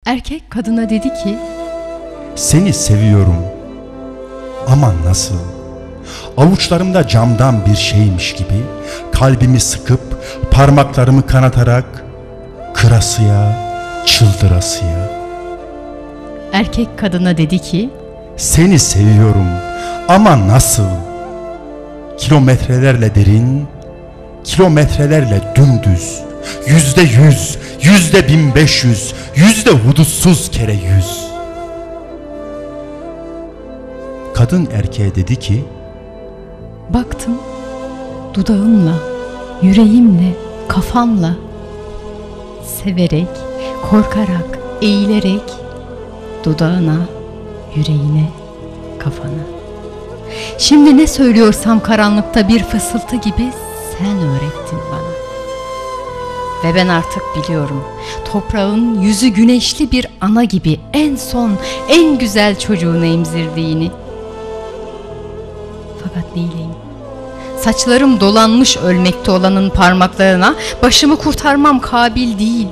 Erkek kadına dedi ki, seni seviyorum ama nasıl? Avuçlarımda camdan bir şeymiş gibi kalbimi sıkıp parmaklarımı kanatarak kırasıya, çıldırasıya. Erkek kadına dedi ki, seni seviyorum ama nasıl? Kilometrelerle derin, kilometrelerle dümdüz, %100, %1500, hudutsuz kere 100. Kadın erkeğe dedi ki, baktım dudağımla, yüreğimle, kafamla, severek, korkarak, eğilerek dudağına, yüreğine, kafana. Şimdi ne söylüyorsam karanlıkta bir fısıltı gibi sen öğrettin bana. Ve ben artık biliyorum, toprağın yüzü güneşli bir ana gibi en son, en güzel çocuğunu emzirdiğini. Fakat neyleyim? Saçlarım dolanmış ölmekte olanın parmaklarına, başımı kurtarmam kabil değil.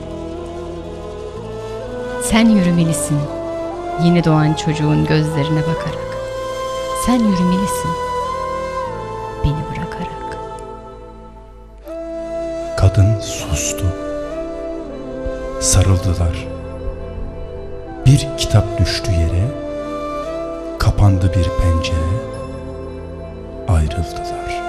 Sen yürümelisin, yeni doğan çocuğun gözlerine bakarak. Sen yürümelisin, beni bırakarak. kadın sustu. Sarıldılar. Bir kitap düştü yere, kapandı bir pencere, ayrıldılar.